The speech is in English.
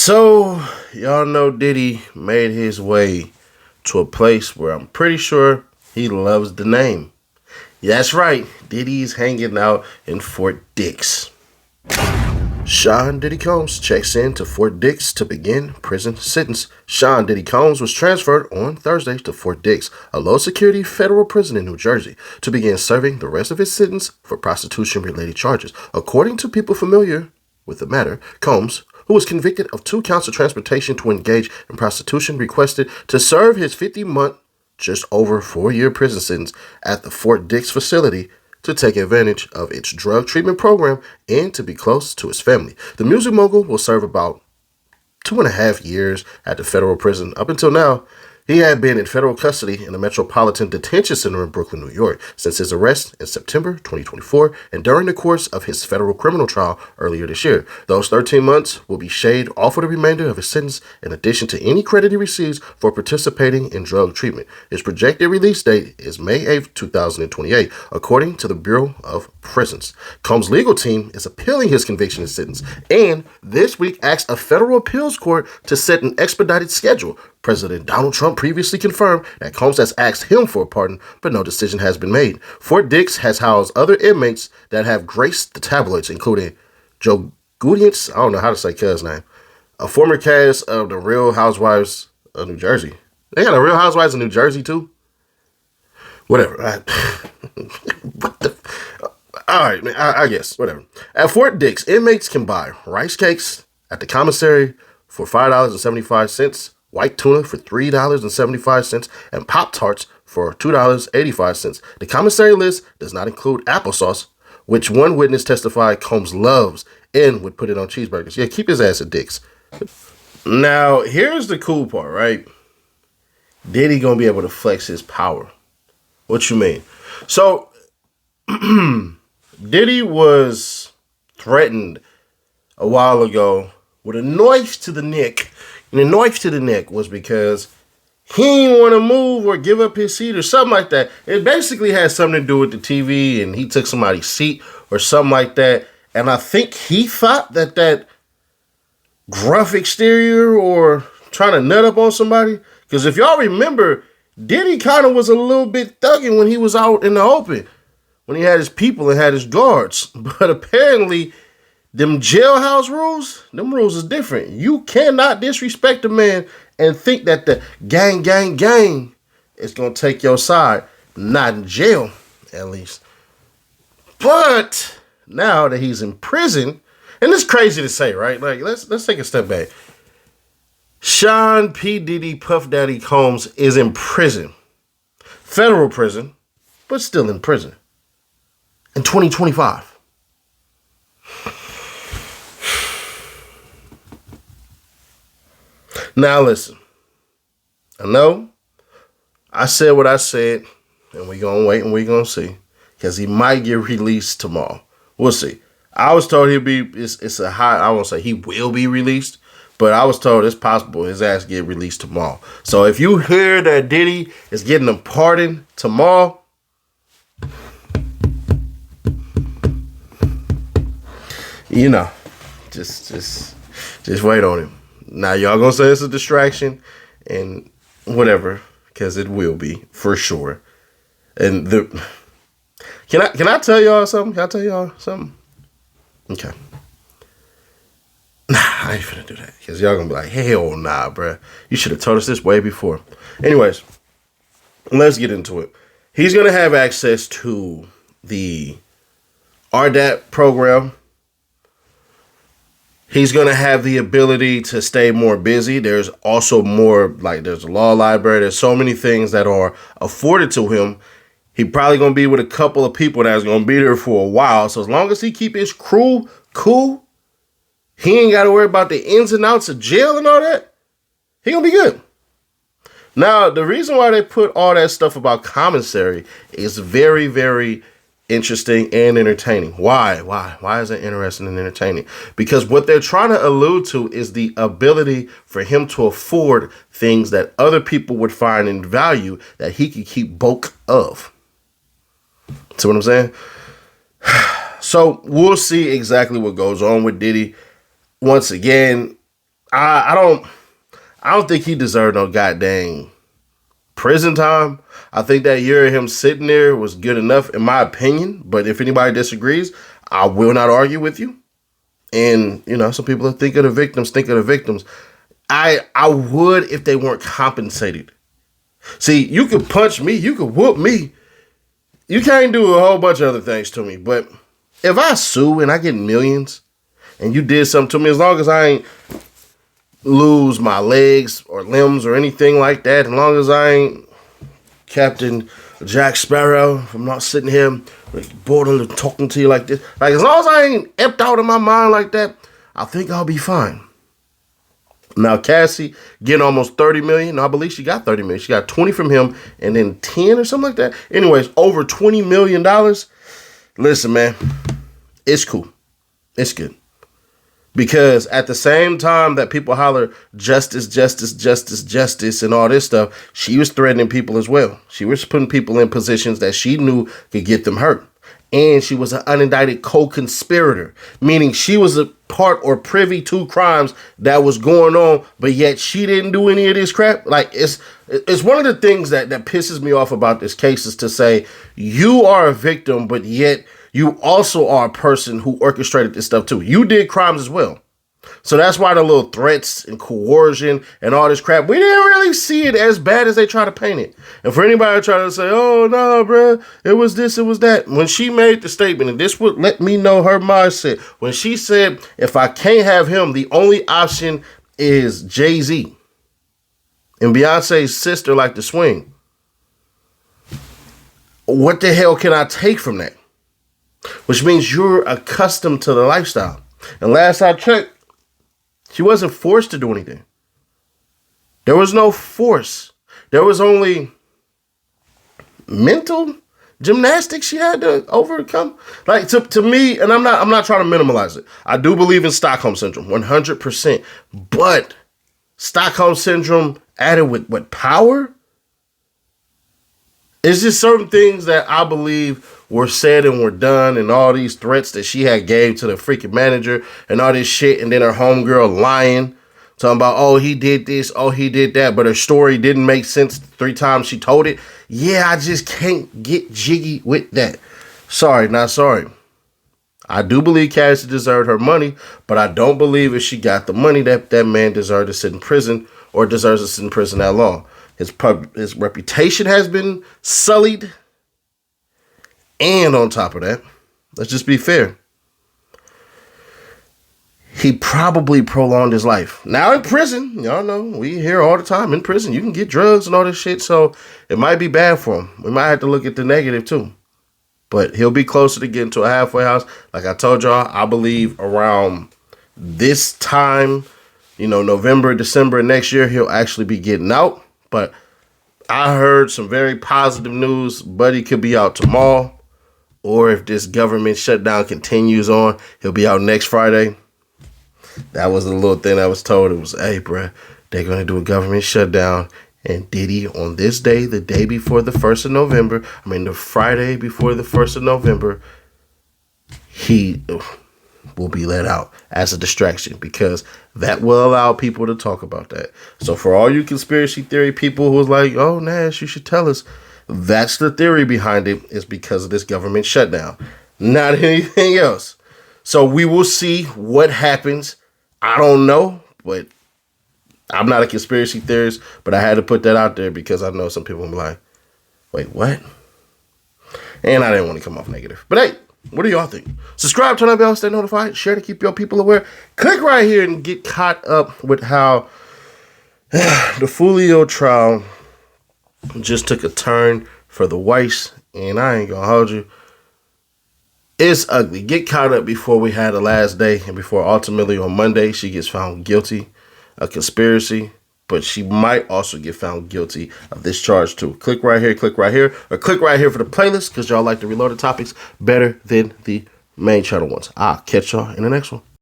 So, y'all know Diddy made his way to a place where I'm pretty sure he loves the name. Yeah, that's right, Diddy's hanging out in Fort Dix. Sean Diddy Combs checks in to Fort Dix to begin prison sentence. Sean Diddy Combs was transferred on Thursday to Fort Dix, a low-security federal prison in New Jersey, to begin serving the rest of his sentence for prostitution-related charges. According to people familiar with the matter, Combs, who was convicted of 2 counts of transportation to engage in prostitution, requested to serve his 50-month, just over 4-year prison sentence at the Fort Dix facility to take advantage of its drug treatment program and to be close to his family. The music mogul will serve about 2.5 years at the federal prison. Up until now, he had been in federal custody in the Metropolitan Detention Center in Brooklyn, New York, since his arrest in September 2024 and during the course of his federal criminal trial earlier this year. Those 13 months will be shaved off for the remainder of his sentence in addition to any credit he receives for participating in drug treatment. His projected release date is May 8, 2028, according to the Bureau of Prisons. Combs' legal team is appealing his conviction and sentence, and this week asked a federal appeals court to set an expedited schedule. President Donald Trump previously confirmed that Combs has asked him for a pardon, but no decision has been made. Fort Dix has housed other inmates that have graced the tabloids, including Joe Gudience, I don't know how to say cuz name, a former cast of the Real Housewives of New Jersey. They got a Real Housewives of New Jersey too? Whatever. What the... All right, man, I guess, whatever. At Fort Dix, inmates can buy rice cakes at the commissary for $5.75, white tuna for $3.75, and Pop-Tarts for $2.85. The commissary list does not include applesauce, which one witness testified Combs loves and would put it on cheeseburgers. Yeah, keep his ass at Dick's. Now, here's the cool part, right? Diddy gonna be able to flex his power. What you mean? So, Diddy was threatened a while ago with a knife to the neck. And the knife to the neck was because he didn't want to move or give up his seat or something like that. It basically had something to do with the TV and he took somebody's seat or something like that. And I think he thought that gruff exterior or trying to nut up on somebody. Because if y'all remember, Diddy kind of was a little bit thugging when he was out in the open, when he had his people and had his guards. But apparently, them jailhouse rules, them rules is different. You cannot disrespect a man and think that the gang is going to take your side. Not in jail, at least. But now that he's in prison, and it's crazy to say, right? Like, let's take a step back. Sean P. Diddy Puff Daddy Combs is in prison. Federal prison, but still in prison. In 2025. Now listen, I know I said what I said, and we're going to wait and we're going to see, because he might get released tomorrow. We'll see. I was told it's a high, I won't say he will be released, but I was told it's possible his ass get released tomorrow. So if you hear that Diddy is getting a pardon tomorrow, you know, just wait on him. Now y'all gonna say it's a distraction and whatever, because it will be for sure. And can I tell y'all something? Can I tell y'all something? Okay. Nah, I ain't finna do that, because y'all gonna be like, hell nah, bruh. You should have told us this way before. Anyways, let's get into it. He's gonna have access to the RDAP program. He's going to have the ability to stay more busy. There's also more, like there's a law library. There's so many things that are afforded to him. He probably going to be with a couple of people that's going to be there for a while. So as long as he keep his crew cool, he ain't got to worry about the ins and outs of jail and all that. He going to be good. Now, the reason why they put all that stuff about commissary is very, very interesting and entertaining. Why? Why is it interesting and entertaining? Because what they're trying to allude to is the ability for him to afford things that other people would find in value that he could keep bulk of. See what I'm saying? So we'll see exactly what goes on with Diddy. Once again, I don't think he deserved no goddamn prison time. I think that year of him sitting there was good enough, in my opinion. But if anybody disagrees, I will not argue with you. And, some people think of the victims, I would if they weren't compensated. See, you could punch me, you could whoop me. You can't do a whole bunch of other things to me. But if I sue and I get millions and you did something to me, as long as I ain't lose my legs or limbs or anything like that, as long as I ain't Captain Jack Sparrow, if I'm not sitting here bored and talking to you like this, like as long as I ain't epped out of my mind like that, I think I'll be fine. Now Cassie getting almost 30 million. No, I believe she got 30 million. She got 20 from him and then 10 or something like that. Anyways, over $20 million. Listen, man, it's cool. It's good. Because at the same time that people holler justice, justice, justice, justice, and all this stuff, she was threatening people as well. She was putting people in positions that she knew could get them hurt. And she was an unindicted co-conspirator, meaning she was a part or privy to crimes that was going on, but yet she didn't do any of this crap. Like, it's one of the things that pisses me off about this case is to say you are a victim, but yet you also are a person who orchestrated this stuff too. You did crimes as well. So that's why the little threats and coercion and all this crap, we didn't really see it as bad as they try to paint it. And for anybody trying to say, oh, no, bro, it was this, it was that. When she made the statement, and this would let me know her mindset, when she said, if I can't have him, the only option is Jay-Z. And Beyonce's sister like to swing. What the hell can I take from that? Which means you're accustomed to the lifestyle. And last I checked, she wasn't forced to do anything. There was no force. There was only mental gymnastics she had to overcome. Like to me, and I'm not trying to minimize it. I do believe in Stockholm Syndrome, 100%. But Stockholm Syndrome added with power, it's just certain things that I believe were said and were done, and all these threats that she had gave to the freaking manager and all this shit, and then her homegirl lying, talking about, oh, he did this, oh, he did that, but her story didn't make sense 3 times she told it. Yeah, I just can't get jiggy with that. Sorry, not sorry. I do believe Cassie deserved her money, but I don't believe if she got the money that man deserved to sit in prison or deserves to sit in prison that long. His reputation has been sullied. And on top of that, let's just be fair, he probably prolonged his life. Now in prison, y'all know, we hear all the time, in prison, you can get drugs and all this shit, so it might be bad for him. We might have to look at the negative too. But he'll be closer to getting to a halfway house. Like I told y'all, I believe around this time, November, December next year, he'll actually be getting out. But I heard some very positive news. Buddy could be out tomorrow. Or if this government shutdown continues on, he'll be out next Friday. That was the little thing I was told. It was, hey, bruh, they're going to do a government shutdown. And Diddy, on this day, the day before the 1st of November, the Friday before the 1st of November, he will be let out as a distraction because that will allow people to talk about that. So for all you conspiracy theory people who was like, oh, Nash, you should tell us. That's the theory behind it, is because of this government shutdown, not anything else. So we will see what happens. I don't know, but I'm not a conspiracy theorist, but I had to put that out there because I know some people will be like, wait, what? And I didn't want to come off negative. But hey, what do y'all think? Subscribe, turn on the bell, stay notified, share to keep your people aware. Click right here and get caught up with how the Fulio trial just took a turn for the whites, and I ain't gonna hold you. It's ugly. Get caught up before we had the last day and before ultimately on Monday she gets found guilty of conspiracy, but she might also get found guilty of this charge too. Click right here, or click right here for the playlist because y'all like the reloaded topics better than the main channel ones. I'll catch y'all in the next one.